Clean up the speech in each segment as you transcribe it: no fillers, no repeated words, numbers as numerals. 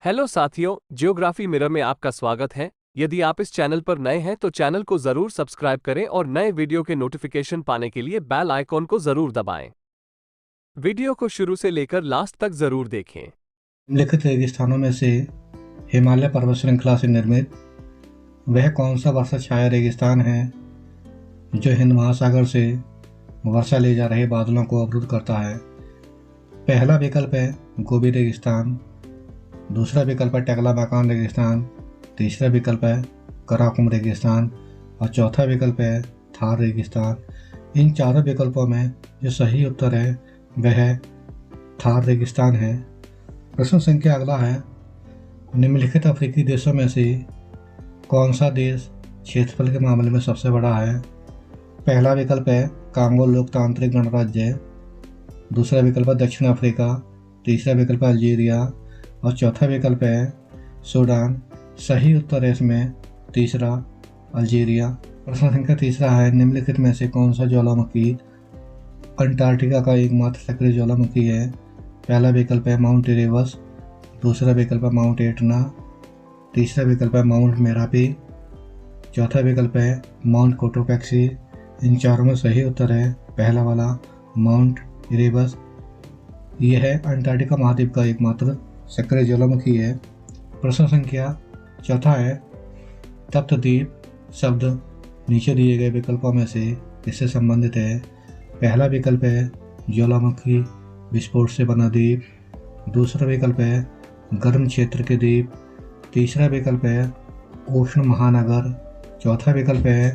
Hello साथियों, geography mirror में आपका स्वागत है। यदि आप इस चैनल पर नए हैं तो चैनल को जरूर सब्सक्राइब करें और नए वीडियो के नोटिफिकेशन पाने के लिए बेल आइकॉन को जरूर दबाएं। वीडियो को शुरू से लेकर लास्ट तक जरूर देखें। निम्नलिखित रेगिस्तानों में से हिमालय पर्वत श्रृंखला से निर्मित वह कौन सा वर्षा छाया रेगिस्तान है जो हिंद महासागर से वर्षा ले जा रहे बादलों को अवरुद्ध करता है? पहला विकल्प है गोबी रेगिस्तान, दूसरा विकल्प है टकला-मकान रेगिस्तान, तीसरा विकल्प है कराकुम रेगिस्तान और चौथा विकल्प है थार रेगिस्तान। इन चारों विकल्पों में जो सही उत्तर है वह थार रेगिस्तान है। प्रश्न संख्या अगला है, निम्नलिखित अफ्रीकी देशों में से कौन सा देश क्षेत्रफल के मामले में सबसे बड़ा है? पहला विकल्प है कांगो लोकतांत्रिक गणराज्य, दूसरा विकल्प है दक्षिण अफ्रीका, तीसरा विकल्प है अल्जीरिया और चौथा विकल्प है सूडान। सही उत्तर है इसमें तीसरा अल्जीरिया। प्रश्न संख्या तीसरा है, निम्नलिखित में से कौन सा ज्वालामुखी अंटार्कटिका का एकमात्र सक्रिय ज्वालामुखी है? पहला विकल्प है माउंट इरेबस, दूसरा विकल्प है माउंट एटना, तीसरा विकल्प है माउंट मेरापी, चौथा विकल्प है माउंट कोटोपैक्सी। इन चारों में सही उत्तर है पहला वाला माउंट इरेबस। यह है अंटार्कटिका महाद्वीप का एकमात्र सक्रिय ज्वालामुखी है। प्रश्न संख्या चौथा है, तप्तद्वीप शब्द नीचे दिए गए विकल्पों में से किससे संबंधित है? पहला विकल्प है ज्वालामुखी विस्फोट से बना द्वीप, दूसरा विकल्प है गर्म क्षेत्र के द्वीप, तीसरा विकल्प है उष्ण महानगर, चौथा विकल्प है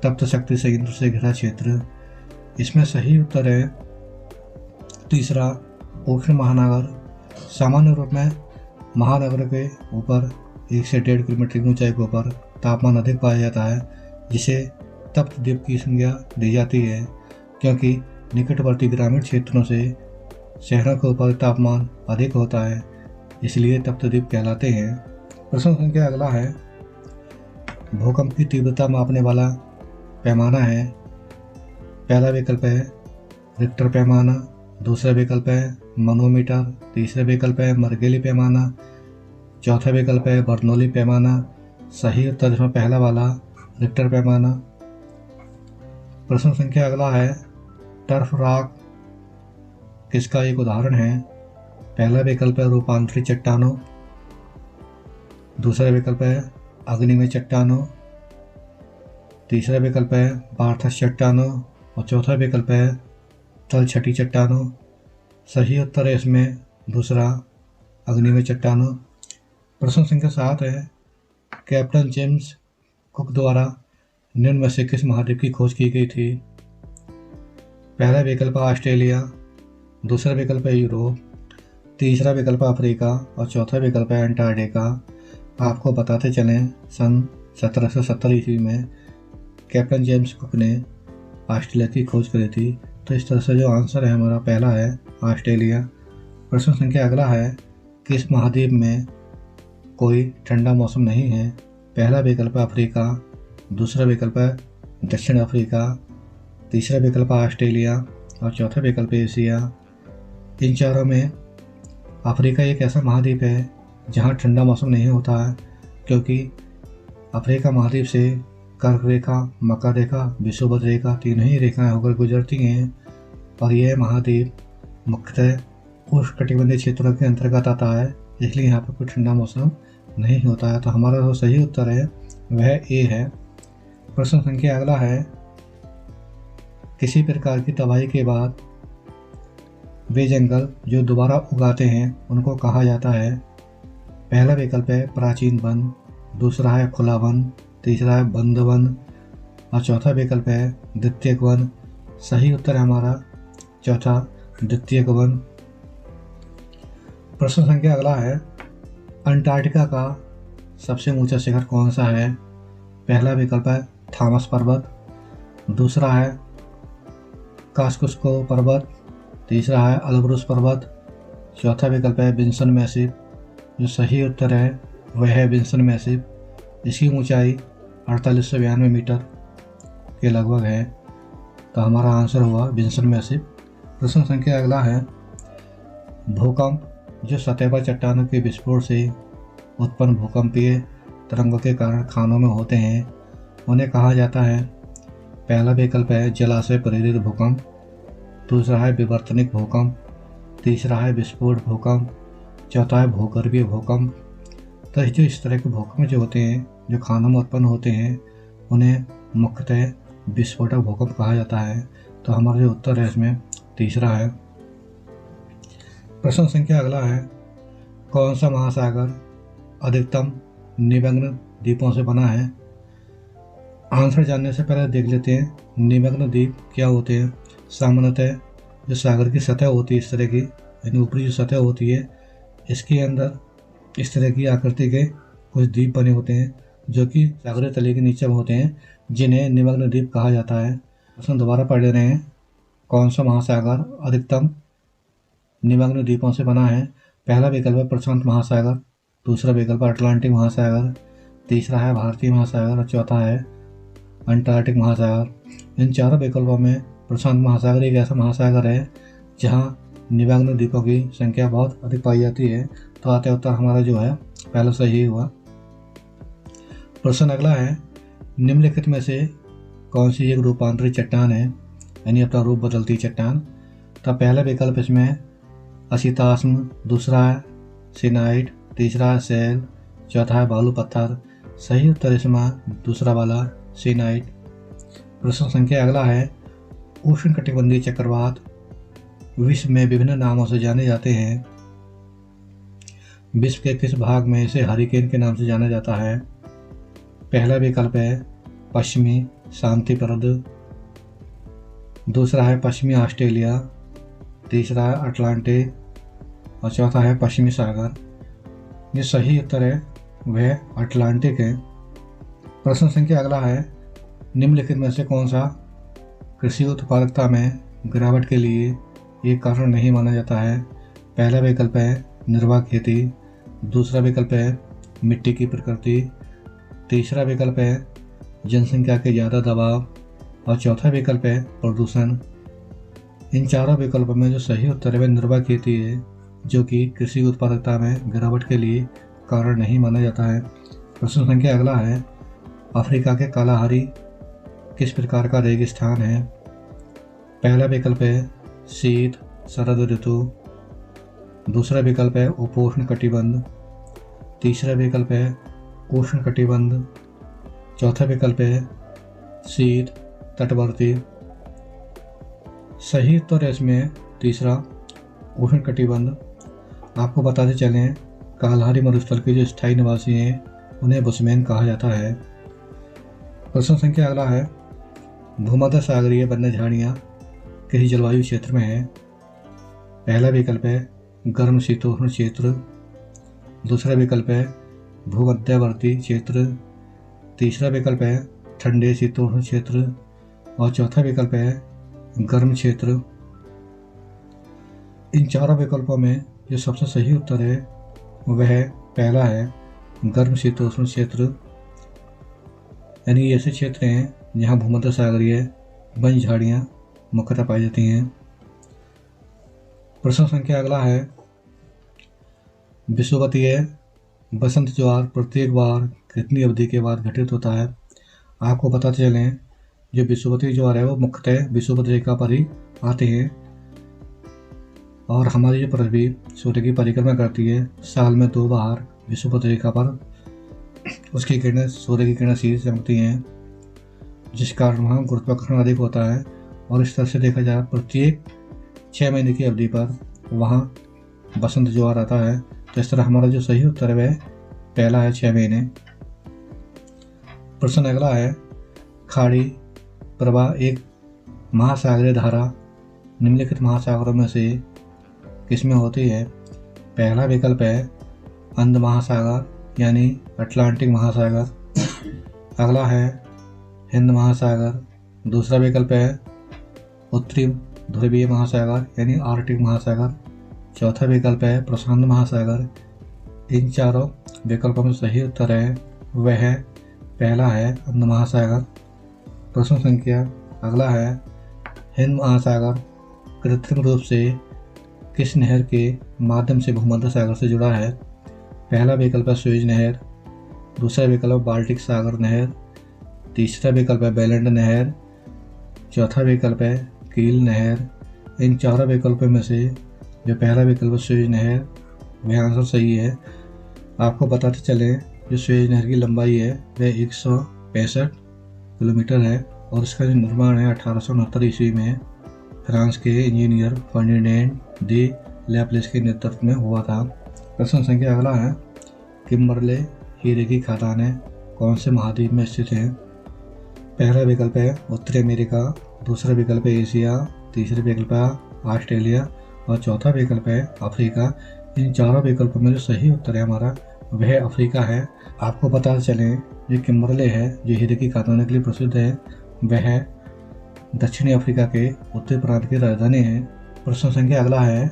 तप्त शक्ति संयंत्र से घिरा क्षेत्र। इसमें सही उत्तर है तीसरा उष्ण महानगर। सामान्य रूप में महानगर के ऊपर 1 से 1.5 किलोमीटर की ऊंचाई के ऊपर तापमान अधिक पाया जाता है, जिसे तप्तद्वीप की संज्ञा दी जाती है, क्योंकि निकटवर्ती ग्रामीण क्षेत्रों से शहरों के ऊपर तापमान अधिक होता है, इसलिए तप्तद्वीप कहलाते हैं। प्रश्न संख्या अगला है, भूकंप की तीव्रता मापने वाला पैमाना है? पहला विकल्प है रिक्टर पैमाना, दूसरा विकल्प है मनोमीटर, तीसरा विकल्प है मर्गेली पैमाना, चौथा विकल्प है बर्नौली पैमाना। सही उत्तर इसमें पहला वाला रिक्टर पैमाना। प्रश्न संख्या अगला है, टर्फ रॉक किसका एक उदाहरण है? पहला विकल्प है रूपांतरित चट्टानों, दूसरा विकल्प है अग्निमय चट्टानों, तीसरा विकल्प है बार्थस चट्टानों और चौथा विकल्प है तलछटी चट्टानों। सही उत्तर है इसमें दूसरा अग्निमय चट्टानों। प्रश्न संख्या 7 है, कैप्टन जेम्स कुक द्वारा निम्न में से किस महाद्वीप की खोज की गई थी? पहला विकल्प ऑस्ट्रेलिया, दूसरा विकल्प है यूरोप, तीसरा विकल्प अफ्रीका और चौथा विकल्प है अंटार्कटिका। आपको बताते चलें, सन 1770 ईस्वी में कैप्टन जेम्स कुक ने ऑस्ट्रेलिया की खोज करी थी, तो इस तरह से जो आंसर है हमारा पहला है ऑस्ट्रेलिया। प्रश्न संख्या अगला है, किस महाद्वीप में कोई ठंडा मौसम नहीं है? पहला विकल्प अफ्रीका, दूसरा विकल्प दक्षिण अफ्रीका, तीसरा विकल्प ऑस्ट्रेलिया और चौथा विकल्प एशिया। इन चारों में अफ्रीका एक ऐसा महाद्वीप है जहां ठंडा मौसम नहीं होता है, क्योंकि अफ्रीका महाद्वीप से कर्क रेखा, मकर रेखा, विषुवत रेखा तीनों ही रेखाएं होकर गुजरती हैं और यह महाद्वीप मुख्यतः उष्णकटिबंधीय क्षेत्रों के अंतर्गत आता है, इसलिए यहाँ पर कोई ठंडा मौसम नहीं होता है। तो हमारा जो सही उत्तर है वह ए है। प्रश्न संख्या अगला है, किसी प्रकार की तबाही के बाद वे जंगल जो दोबारा उगाते हैं उनको कहा जाता है? पहला विकल्प है प्राचीन वन, दूसरा है खुला वन, तीसरा है बंद वन और चौथा विकल्प है द्वितीयक वन। सही उत्तर है हमारा चौथा द्वितीयक वन। प्रश्न संख्या अगला है, अंटार्कटिका का सबसे ऊंचा शिखर कौन सा है? पहला विकल्प है थॉमस पर्वत, दूसरा है कास्कुस्को पर्वत, तीसरा है अल्ब्रुस पर्वत, चौथा विकल्प है विंसन मैसिव। जो सही उत्तर है वह है विंसन मैसिव। इसकी ऊंचाई 4892 मीटर के लगभग है, तो हमारा आंसर हुआ विंसन मैसिव। प्रश्न संख्या अगला है, भूकंप जो सतह पर चट्टानों के विस्फोट से उत्पन्न भूकंपीय तरंगों के कारण खानों में होते हैं, उन्हें कहा जाता है। पहला विकल्प है जलाशय प्रेरित भूकंप, दूसरा है विवर्तनिक भूकंप, तीसरा है विस्फोट भूकंप, चौथा है भूगर्भीय भूकंप। तो जो इस तरह के भूकंप जो होते हैं, जो खानों में उत्पन्न होते हैं, उन्हें मुख्यतः विस्फोटक भूकंप कहा जाता है। तो हमारा जो उत्तर है इसमें तीसरा है। प्रश्न संख्या अगला है, कौन सा महासागर अधिकतम निमग्न द्वीपों से बना है? आंसर जानने से पहले देख लेते हैं निमग्न द्वीप क्या होते हैं। सामान्यतः जो सागर की सतह होती है इस तरह की, यानी ऊपरी जो सतह होती है, इसके अंदर इस तरह की आकृति के कुछ द्वीप बने होते हैं जो कि सागरीय तले के नीचे होते हैं, जिन्हें निमग्न द्वीप कहा जाता है। प्रश्न दोबारा पढ़ ले रहे हैं, कौन सा महासागर अधिकतम निमग्न द्वीपों से बना है? पहला विकल्प है प्रशांत महासागर, दूसरा विकल्प है अटलांटिक महासागर, तीसरा है भारतीय महासागर और चौथा है अंटार्कटिक महासागर। इन चारों विकल्पों में प्रशांत महासागर एक ऐसा महासागर है जहां निमग्न द्वीपों की संख्या बहुत अधिक पाई जाती है। तो आते उत्तर हमारा जो है पहला सही हुआ। प्रश्न अगला है, निम्नलिखित में से कौन सी एक रूपांतरित चट्टान है, यानी अपना रूप बदलती चट्टान? तो पहला विकल्प इसमें असिताश्म, दूसरा है सिनाइट, तीसरा है सैल, चौथा है बालू पत्थर। सही उत्तर इसमें दूसरा वाला सिनाइट। प्रश्न संख्या अगला है, उष्णकटिबंधीय चक्रवात विश्व में विभिन्न नामों से जाने जाते हैं। विश्व के किस भाग में इसे हरिकेन के नाम से जाना जाता है? पहला विकल्प है पश्चिमी शांति प्रद, दूसरा है पश्चिमी ऑस्ट्रेलिया, तीसरा है अटलांटिक और चौथा है पश्चिमी सागर। जो सही उत्तर है वह अटलांटिक है। प्रश्न संख्या अगला है, निम्नलिखित में से कौन सा कृषि उत्पादकता में गिरावट के लिए एक कारण नहीं माना जाता है? पहला विकल्प है निर्वाह खेती, दूसरा विकल्प है मिट्टी की प्रकृति, तीसरा विकल्प है जनसंख्या के ज़्यादा दबाव और चौथा विकल्प है प्रदूषण। इन चारों विकल्पों में जो सही उत्तर है वह निर्वाह खेती है, जो कि कृषि उत्पादकता में गिरावट के लिए कारण नहीं माना जाता है। प्रश्न संख्या अगला है, अफ्रीका के कालाहारी किस प्रकार का रेगिस्तान है? पहला विकल्प है शीत शरद ऋतु, दूसरा विकल्प है उपोष्ण कटिबंध, तीसरा विकल्प है उष्ण कटिबंध, चौथा विकल्प है शीत तटवर्ती। सही उत्तर है इसमें तीसरा उष्ण कटिबंध। आपको बताते चलें, कालाहारी मरुस्थल के जो स्थायी निवासी हैं उन्हें बुशमैन कहा जाता है। प्रश्न संख्या अगला है, भूमध्य सागरीय वन्य झाड़ियाँ किस जलवायु क्षेत्र में है? पहला विकल्प है गर्म शीतोष्ण क्षेत्र, दूसरा विकल्प है भूमध्यवर्ती क्षेत्र, तीसरा विकल्प है ठंडे शीतोष्ण क्षेत्र और चौथा विकल्प है गर्म क्षेत्र। इन चारों विकल्पों में जो सबसे सही उत्तर है वह पहला है गर्म शीतोष्ण क्षेत्र, यानी ऐसे क्षेत्र हैं जहाँ भूमध्य सागरीय वन झाड़ियाँ मुख्यतः पाई जाती हैं। प्रश्न संख्या अगला है, विषुवतीय बसंत ज्वार प्रत्येक बार कितनी अवधि के बाद घटित होता है? आपको बताते चलें, जो विषुवतीय ज्वार है वो मुख्यतः विषुवत रेखा पर ही आते हैं और हमारी जो पृथ्वी सूर्य की परिक्रमा करती है, साल में 2 बार विषुवत रेखा पर उसकी किरणें सूर्य की किरणें सीधे चमकती हैं, जिस कारण वहाँ गुरुत्वाकर्षण अधिक होता है। और इस तरह से देखा जाए प्रत्येक 6 महीने की अवधि पर वहाँ बसंत ज्वार आता है। तो इस तरह हमारा जो सही उत्तर है वह पहला है 6 महीने। प्रश्न अगला है, खाड़ी प्रवाह एक महासागरीय धारा निम्नलिखित महासागरों में से किसमें होती है? पहला विकल्प है अंध महासागर यानी अटलांटिक महासागर, अगला है हिंद महासागर, दूसरा विकल्प है उत्तरी ध्रुवीय महासागर यानी आर्कटिक महासागर, चौथा विकल्प है प्रशांत महासागर। इन चारों विकल्पों में सही उत्तर है वह पहला है अंध महासागर। प्रश्न संख्या अगला है, हिंद महासागर कृत्रिम रूप से किस नहर के माध्यम से भूमध्य सागर से जुड़ा है? पहला विकल्प है सुएज नहर, दूसरा विकल्प बाल्टिक सागर नहर, तीसरा विकल्प है बेलेंड नहर, चौथा विकल्प है कील नहर। इन चारों विकल्पों में से जो पहला विकल्प सुएज नहर वह आंसर सही है। आपको बताते चले जो सुएज नहर की लंबाई है वह 165 किलोमीटर है और इसका जो निर्माण है 1869 ईस्वी में फ्रांस के इंजीनियर फर्डिनेंड डी लैप्लेस के नेतृत्व में हुआ था। प्रश्न संख्या अगला है, किम्बरले हीरे की खदानें कौन से महाद्वीप में स्थित हैं? पहला विकल्प है उत्तरी अमेरिका, दूसरा विकल्प है एशिया, तीसरा विकल्प है ऑस्ट्रेलिया और चौथा विकल्प है अफ्रीका। इन चारों विकल्पों में जो सही उत्तर है हमारा वह अफ्रीका है। आपको पता चले जो किम्बरले है जो हीरे की खदानों के लिए प्रसिद्ध है वह दक्षिणी अफ्रीका के उत्तरी प्रांत की राजधानी है। प्रश्न संख्या अगला है,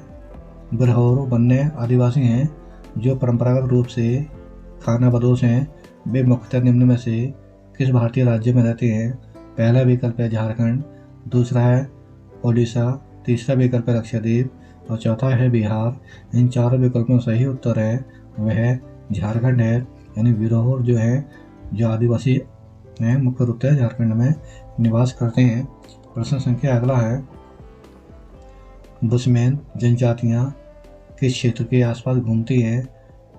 बिरहोर वन्य आदिवासी हैं जो परंपरागत रूप से खानाबदोश हैं, वे मुख्यतः निम्न में से किस भारतीय राज्य में रहते हैं? पहला विकल्प है झारखंड, दूसरा है ओडिशा, तीसरा विकल्प है लक्षद्वीप और चौथा है बिहार। इन चारों विकल्पों में सही उत्तर है वह झारखंड है। यानी बिरहोर जो है जो आदिवासी हैं मुख्य रूप से झारखंड में निवास करते हैं। प्रश्न संख्या अगला है, बुशमैन जनजातियाँ किस क्षेत्र के आसपास घूमती हैं?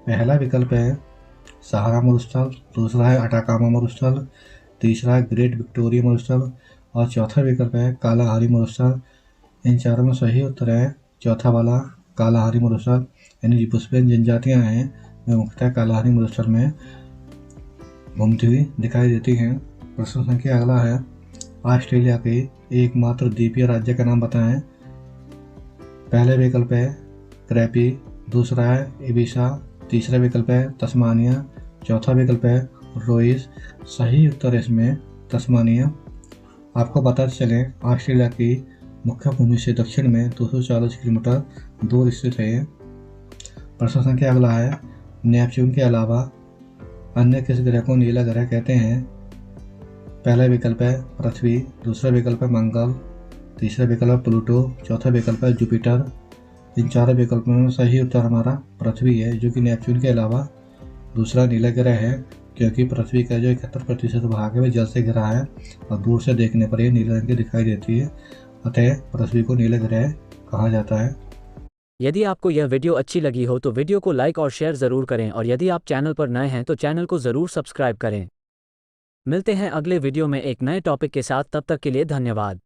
पहला विकल्प है सहारा मरुस्थल, दूसरा है अटाकामा मरुस्थल, तीसरा है ग्रेट विक्टोरिया मरुस्थल और चौथा विकल्प है कालाहारी मरुस्थल। इन चारों में सही उत्तर है चौथा वाला कालाहारी मरुस्थल। यानी जो बुशमैन जनजातियाँ हैं वे मुख्यतः कालाहारी मरुस्थल में घूमती हुई दिखाई देती हैं। प्रश्न संख्या अगला है, ऑस्ट्रेलिया के एकमात्र द्वीपीय राज्य का नाम बताएं। पहला विकल्प है क्रैपी, दूसरा है इबिसा, तीसरा विकल्प है तस्मानिया, चौथा विकल्प है रोइस। सही उत्तर है इसमें तस्मानिया। आपको बताते चलें ऑस्ट्रेलिया की मुख्य भूमि से दक्षिण में 240 किलोमीटर दूर स्थित है। प्रश्न संख्या अगला है, नेपच्यून के अलावा अन्य किस ग्रह को नीला ग्रह कहते हैं? पहला विकल्प है पृथ्वी, दूसरा विकल्प है मंगल, तीसरा विकल्प है प्लूटो, चौथा विकल्प है जुपिटर। इन चारों विकल्पों में सही उत्तर हमारा पृथ्वी है, जो कि नेपच्यून के अलावा दूसरा नीला ग्रह है, क्योंकि पृथ्वी का जो 71% भाग है वह जल से घिरा है और दूर से देखने पर यह नीले रंग की दिखाई देती है। अतः पृथ्वी को नीला ग्रह कहा जाता है। यदि आपको यह वीडियो अच्छी लगी हो तो वीडियो को लाइक और शेयर ज़रूर करें और यदि आप चैनल पर नए हैं तो चैनल को ज़रूर सब्सक्राइब करें। मिलते हैं अगले वीडियो में एक नए टॉपिक के साथ, तब तक के लिए धन्यवाद।